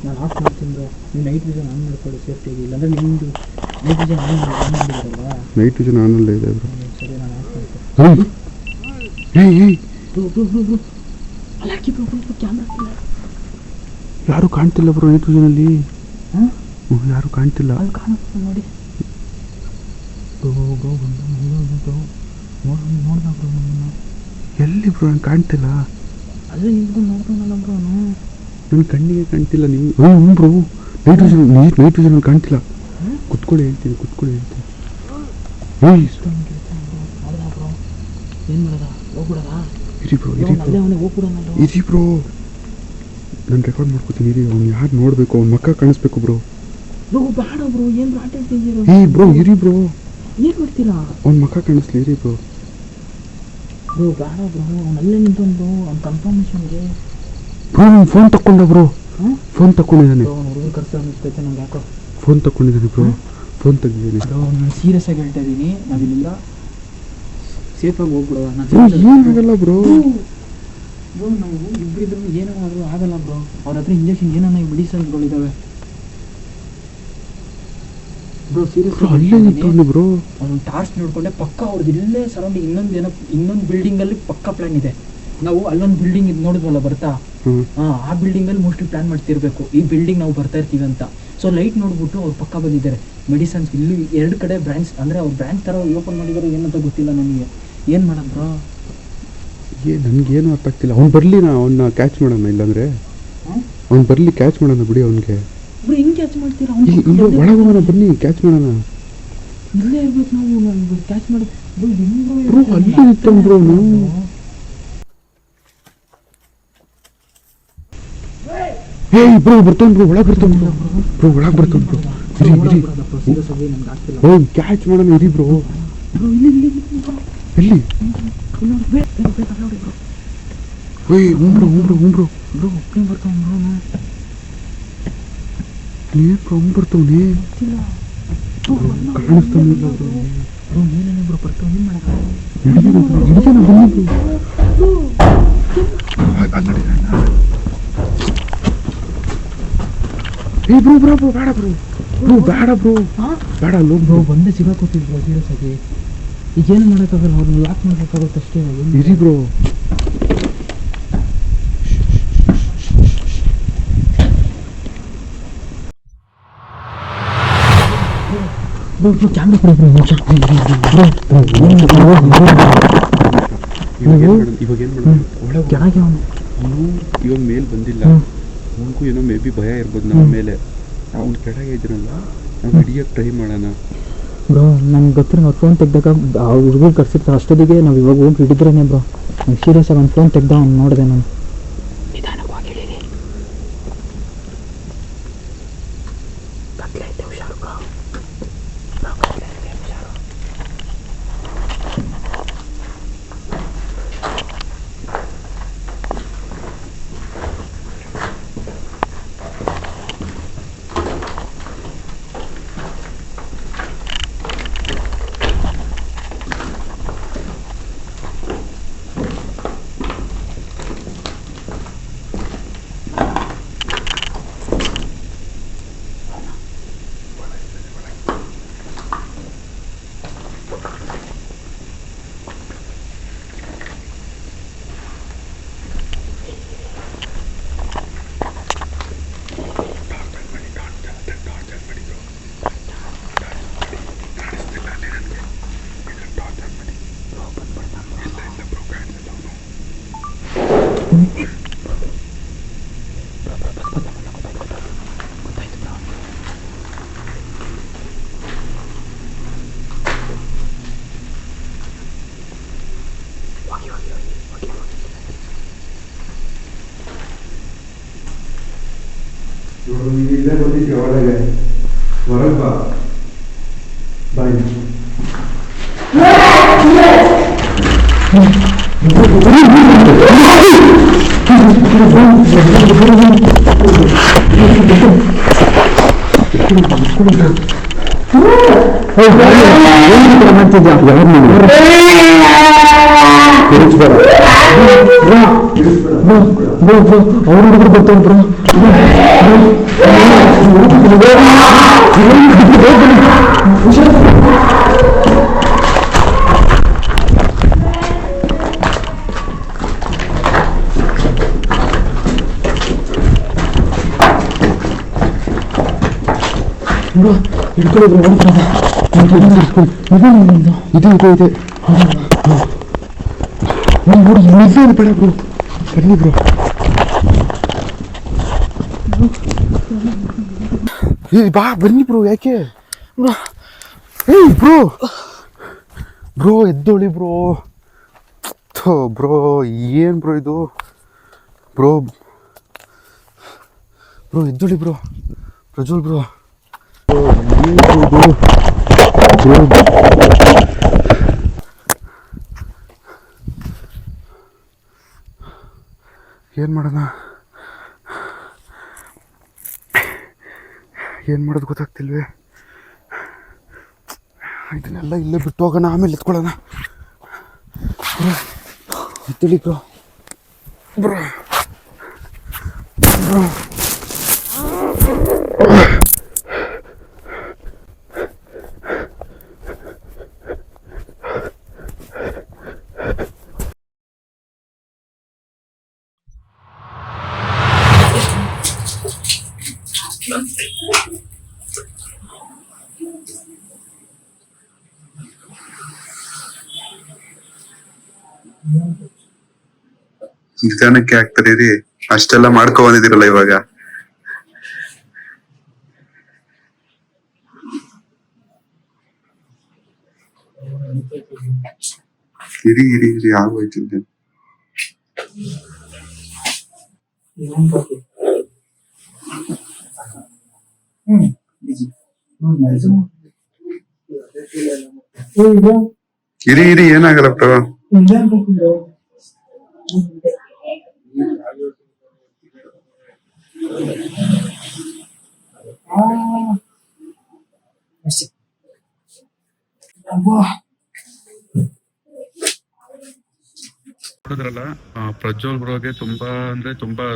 ನಾನು ಆಫ್ ಮಾಡ್ತೀನಿ ಬ್ರೋ. ನೀವು ನೈಟ್ ವಿಷನ್ ಆನ್ ಮಾಡ್ಕೊಳ್ಳಿ ಸೇಫ್ಟಿಯಾಗಿ. ಇಲ್ಲಾಂದರೆ ನಿಮ್ಮದು ನೈಟ್ ವಿಷನ್ ಆನ್ ಮಾಡಿದ್ದೀರಲ್ವಾ? ನೈಟ್ ವಿಷನ್ ಆನಲ್ಲೇ ಇದೆ ಬ್ರೋ. ಸರಿ ನಾನು ಆಫ್ ಮಾಡ್ತೀನಿ. ಬ್ರೋ ಅಲ್ಲಿ ಹಾಕಿ ಬ್ರೋ ಕ್ಯಾಮ್ರಾ. ಯಾರು ಕಾಣ್ತಿಲ್ಲ ಬ್ರೋ ನೈಟ್ ವಿಷನಲ್ಲಿ. ಹಾಂ ಯಾರು ಕಾಣ್ತಿಲ್ಲ. ಅಲ್ಲಿ ಕಾಣುತ್ತೆ ನೋಡಿ. ನೋಡ್ದ ಬ್ರೋ ನಮ್ಮನ್ನು. ಎಲ್ಲಿ ಬ್ರೋ ನಂಗೆ ಕಾಣ್ತಿಲ್ಲ. ಅಲ್ಲೇ ನಿಂತ್ಕೊಂಡು ನೋಡ್ಕೊಂಡಲ್ಲ ಬ್ರೋ. ನನ್ನ ಕಣ್ಣಿಗೆ ಕಾಣ್ತಿಲ್ಲ. ನೀವು ಹ್ಞೂ ಬ್ರೋ ನೈಟ್ ವಿಷನಲ್ಲಿ ಕಾಣ್ತಿಲ್ಲ. ಕುತ್ಕೊಳ್ಳಿ ಹೇಳ್ತೀನಿ. ಏನು ಮಾಡೋದ? ಹೋಗ್ಬಿಡೋದಾ? ಇರಿ ಬ್ರೋ ಅಲ್ಲೇ ಅವನೇ ಹೋಗ್ಬಿಡೋಣ. ಇರಿ ಬ್ರೋ ನಾನು ರೆಕಾರ್ಡ್ ಮಾಡ್ಕೊತೀನಿ. ಇರಿ ಅವ್ನು ಯಾರು ನೋಡಬೇಕು, ಅವ್ನ ಮಕ್ಕ ಕಾಣಿಸ್ಬೇಕು ಬ್ರೋ. ಬ್ರೋ ಬೇಡ ಬ್ರೋ, ಏನು ಆಟ ಆಡ್ತಿದ್ದೀರೋ? ಬ್ರೋ ಇರಿ ಬ್ರೋ, ಏನು ಮಾಡ್ತೀರಾ? ಅವ್ನ ಮಕ್ಕ ಕಾಣಿಸ್ಲಿ. ಇರಿ ಬ್ರೋ. ಬ್ರೋ ಬೇಡ ಬ್ರೋ, ಅವನಲ್ಲೇ ನಿಂತೊಂದು ಅವ್ನ ಕನ್ಫರ್ಮೇಷನ್ಗೆ. ಬ್ರೋ ನಾನು ಫೋನ್ ತಗೊಂಡ ಬ್ರೋ. ಫೋನ್ ತಗೊಂಡಿದ್ದಾನೆ. ಹುಡುಗರು ಖರ್ಚು ಅನ್ನಿಸ್ತೈತೆ ನಂಗೆ ಯಾಕೋ. ಫೋನ್ ತಗೊಂಡಿದ್ದಾನೆ ಬ್ರೋ. ಫೋನ್ ತೆಗೆದಿದ್ದೀನಿ ಬ್ರೋ. ನಾನು ಸೀರಿಯಸ್ ಆಗಿ ಹೇಳ್ತಾ ಇದ್ದೀನಿ, ನಾವಿಲ್ಲಿಂದ ಸೇಫಾಗಿ ಹೋಗ್ಬಿಡೋಣ. ಏನಾಗಲ್ಲ ಬ್ರೋ. ಬ್ರೋ ನಾವು ಇಬ್ಬರಿದ್ರು ಏನಾದರೂ ಆಗಲ್ಲ ಬ್ರೋ. ಅವ್ರ ಹತ್ರ ಇಂಜೆಕ್ಷನ್ ಏನಾನ ಮೆಡಿಸನ್ಗಳಿದ್ದಾವೆ ಬ್ರೋ. ಸೀರಿಯಸ್ ಅಲ್ಲೇ ನಿಂತ್ಕೊಂಡು ಬ್ರೋ. ಅವ್ನು ಟಾರ್ಚ್ ನೋಡ್ಕೊಂಡೆ ಪಕ್ಕ ಅವ್ರದ್ದು ಇಲ್ಲೇ ಸರೌಂಡಿಂಗ್ ಇನ್ನೊಂದು ಬಿಲ್ಡಿಂಗಲ್ಲಿ ಪಕ್ಕ ಪ್ಲ್ಯಾನ್ ಇದೆ. ನಾವು ಅಲ್ಲೊಂದು ಬಿಲ್ಡಿಂಗ್ ಇದು ನೋಡಿದ್ವಲ್ಲ ಬರ್ತಾ, ಆ ಬಿಲ್ಡಿಂಗಲ್ಲಿ ಮೋಸ್ಟ್ಲಿ ಪ್ಲ್ಯಾನ್ ಮಾಡ್ತಿರ್ಬೇಕು ಈ ಬಿಲ್ಡಿಂಗ್ ನಾವು ಬರ್ತಾ ಇರ್ತೀವಿ ಅಂತ. ಸೊ ಲೈಟ್ ನೋಡ್ಬಿಟ್ಟು ಅವ್ರು ಪಕ್ಕ ಬಂದಿದ್ದಾರೆ. ಮೆಡಿಸನ್ಸ್ ಇಲ್ಲಿ 2 ಕಡೆ ಬ್ರಾಂಚ್, ಅಂದರೆ ಅವ್ರು ಬ್ರಾಂಚ್ ಥರ ಓಪನ್ ಮಾಡಿದಾರೋ ಏನಂತ ಗೊತ್ತಿಲ್ಲ ನನಗೆ. ಏನು ಮಾಡೋದು ಬ್ರೋ? ನನಗೇನು ಅರ್ಥ ಆಗ್ತಿಲ್ಲ. ಅವ್ನು ಬರಲಿ, ಅವನ್ನ ಕ್ಯಾಚ್ ಮಾಡೋಣ. ಇಲ್ಲಾಂದರೆ ಅವ್ನು ಬರಲಿ, ಕ್ಯಾಚ್ ಮಾಡೋಣ ಬಿಡಿ ಅವನಿಗೆ. ಬ್ರೋ ಹೆಂಗೆ ಕ್ಯಾಚ್ ಮಾಡ್ತೀರಾ? ಒಳಗೋಣ ಬನ್ನಿ, ಕ್ಯಾಚ್ ಮಾಡೋಣ. ಇಲ್ಲೇ ಇರ್ಬೇಕು ನಾವು ಕ್ಯಾಚ್ ಮಾಡಿ. ಬ್ರೋ ಅಲ್ಲೇ ನಿಂತವ್ನು ಬ್ರೋ. ಬ್ರೋ ಬರ್ತಾನೆ ಬ್ರೋ, ಒಳಗೆ ಬರ್ತಾನೆ ಬ್ರೋ. ಒಳಗೆ ಬರ್ತಾನೆ ಬ್ರೋ. ಇರಿ ಕ್ಯಾಚ್ ಮಾಡೋಣ. ಇರಿ ಬ್ರೋ. ಎಲ್ಲಿ? ಹ್ಞೂ ಬ್ರೋ. ಬ್ರೋ ಒಬ್ಬನೇ ಬರ್ತಾವ ಬ್ರೋ. ನೀನು ಬ್ರೋ ಬರ್ತಾವನೆ ಕಾಣಿಸ್ತಾನೆ ಇಲ್ಲ ಬ್ರೋ. ಬ್ರೋ ನೀನೇನೆ ಬ್ರೋ ಬರ್ತಾವ. ಏನು ಮಾಡೋಣ? ಬ್ರೋ ಬೇಡ ಬ್ರೋ. ಬೇಡ ಬ್ರೋ. ಬೇಡ ಲೋ ಬ್ರೋ. ಬಂದೇ ಸಿಗಾಕೋತಿದ್ರು ಬ್ರೋ ಸೀರಿಯಸ್ ಆಗಿ. ಈಗೇನು ಮಾಡೋಕ್ಕಾಗಲ್ಲ, ಅವ್ರನ್ನ ಲಾಕ್ ಮಾಡಬೇಕಾಗುತ್ತೆ ಅಷ್ಟೇ. ಇರಿ ಬ್ರೋ. ಬ್ರೋ ಕ್ಯಾಮ್ರಾ ಕೊಡಿ ಬ್ರೋ. ಇವಾಗ ಏನು ಮಾಡೋದು? ಒಳಗೆ ಕೆಳಗೆ ಅವನು ಇವಾಗ ಮೇಲೆ ಬಂದಿಲ್ಲ. ಅವನಿಗೂ ಏನೋ ಮೇ ಬಿ ಭಯ ಇರ್ಬೋದು ನಮ್ಮ ಮೇಲೆ. ಅವ್ನು ಕೆಳಗೆ ಇದ್ರಲ್ಲ, ನಾವು ಹಿಡಿಯೋಕ್ಕೆ ಟ್ರೈ ಮಾಡೋಣ. ಬ್ರೋ ನನಗೆ ಗೊತ್ತಿರೋ ಅವ್ರು ಫೋನ್ ತೆಗ್ದಾಗ ಹುಡುಗರು ಕರ್ಸಿರ್ತಾರೆ. ಅಷ್ಟೊತ್ತಿಗೆ ನಾವು ಇವಾಗ ಹೋಗಿ ಹಿಡಿದ್ರೇನೆ ಬ್ರೋ. ನಂಗೆ ಸೀರಿಯಸ್ ಆಗಿ ಒಂದು ಫೋನ್ ತೆಗ್ದ ಅವ್ನು ನೋಡಿದೆ ನಾನು. ನಿಧಾನವಾಗಿ ಹೇಳಿರಿ. ಕತ್ಲೈತೆ, ಹುಷಾರು ಬ್ರೋ. ಕತ್ಲೈತೆ, ಹುಷಾರು. ಇಲ್ಲೇ ಬಂದಿದ್ದೆ ಒಳಗೆ, ಹೊರಗೆ ಬಾ ಬಾಯ್. ಅವ್ರ ಹುಡುಗರು ಬರ್ತಾವ್ರು. ಹಿಡ್ಕೊಳ್ಳಿ ಇದೆ ಇದೆ ಬೇಡ ಬ್ರೋ, ಬನ್ನಿ ಬ್ರೋ. ಬಾ ಬನ್ನಿ ಬ್ರೋ. ಯಾಕೆ ಬ್ರೋ? ಬ್ರೋ ಎದ್ದೋಳಿ ಬ್ರೋ. ಬ್ರೋ ಏನು ಬ್ರೋ ಇದು? ಬ್ರೋ ಬ್ರೋ ಎದ್ದೋಳಿ ಬ್ರೋ. ಪ್ರಜ್ವಲ್ ಬ್ರೋ ಏನು ಮಾಡೋಣ, ಏನು ಮಾಡೋದು ಗೊತ್ತಾಗ್ತಿಲ್ವೇ. ಇದನ್ನೆಲ್ಲ ಇಲ್ಲೇ ಬಿಟ್ಟು ಹೋಗೋಣ, ಆಮೇಲೆ ಎತ್ಕೊಳ್ಳೋಣ. ಎತ್ತಳಿ ಬ್ರೋ. ಬ್ರೋ ಬ್ರೋ ನಿಧಾನಕ್ಕೆ ಆಗ್ತಾರೆ ರೀ, ಅಷ್ಟೆಲ್ಲ ಮಾಡ್ಕೊ ಬಂದಿದ್ದೀರಲ್ಲ ಇವಾಗ. ಇರಿ ಇರಿ ಇರಿ, ಆಗೋಯ್ತು. ಇರಿ ಇರಿ, ಏನಾಗಲ್ಲ ಪ್ರಭಾ. ನೋಡಿದ್ರಲ್ಲ, ಪ್ರಜ್ವಲ್ ಬ್ರೋಗೆ ತುಂಬಾ ಅಂದ್ರೆ ತುಂಬಾ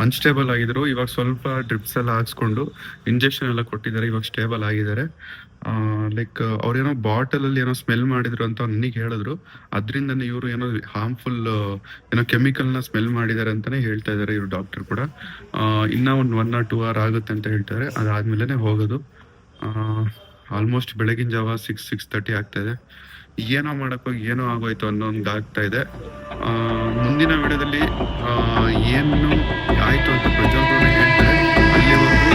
ಅನ್ಸ್ಟೇಬಲ್ ಆಗಿದ್ರು. ಇವಾಗ ಸ್ವಲ್ಪ ಡ್ರಿಪ್ಸ್ ಎಲ್ಲ ಹಾಕ್ಸ್ಕೊಂಡು ಇಂಜೆಕ್ಷನ್ ಎಲ್ಲ ಕೊಟ್ಟಿದ್ದಾರೆ, ಇವಾಗ ಸ್ಟೇಬಲ್ ಆಗಿದ್ದಾರೆ. ಲೈಕ್ ಅವ್ರೇನೋ ಬಾಟಲ್ ಅಲ್ಲಿ ಏನೋ ಸ್ಮೆಲ್ ಮಾಡಿದ್ರು ಅಂತ ನನಗೆ ಹೇಳಿದ್ರು. ಅದರಿಂದನೇ ಇವರು ಏನೋ ಹಾರ್ಮ್ಫುಲ್ ಏನೋ ಕೆಮಿಕಲ್ನ ಸ್ಮೆಲ್ ಮಾಡಿದ್ದಾರೆ ಅಂತಾನೆ ಹೇಳ್ತಾ ಇದ್ದಾರೆ ಇವ್ರು ಡಾಕ್ಟರ್ ಕೂಡ. ಇನ್ನ ಒಂದು 1 or 2 hour ಆಗುತ್ತೆ ಅಂತ ಹೇಳ್ತಾರೆ. ಅದಾದ್ಮೇಲೆ ಹೋಗೋದು. ಆಲ್ಮೋಸ್ಟ್ ಬೆಳಗಿನ ಜಾವ 6:30 ಆಗ್ತಾ ಇದೆ. ಏನೋ ಮಾಡಕ್ಕೋಗಿ ಏನೋ ಆಗೋಯ್ತು ಅನ್ನೋ ಒಂದು ಆಗ್ತಾ ಇದೆ. ಮುಂದಿನ ವಿಡಿಯೋದಲ್ಲಿ ಏನು ಆಯ್ತು ಅಂತ ಪ್ರಜ್ವಲ್ ಬ್ರೋ ಹೇಳ್ತಾರೆ. ಅಲ್ಲಿವರೆಗೂ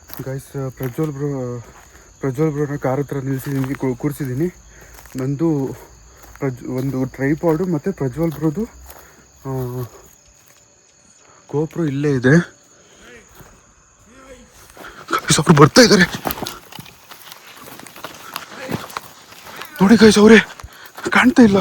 ಈ ಗೈಸ್, ಪ್ರಜ್ವಲ್ ಬ್ರೋನ ಕಾರ್ ಹತ್ರ ನಿಲ್ಸಿದ್ದೀನಿ, ಕೂರಿಸಿದ್ದೀನಿ. ನಂದು ಒಂದು ಟ್ರೈಪಾಡು ಮತ್ತು ಪ್ರಜ್ವಲ್ ಬ್ರೋದು ಗೋಪ್ರೋ ಇಲ್ಲೇ ಇದೆ. ಗೈಸ್ ಅವ್ರು ಬರ್ತಾ ಇದ್ದಾರೆ ನೋಡಿ. ಗೈಸ್ ಅವರೇ ಕಾಣ್ತಾ ಇಲ್ಲ.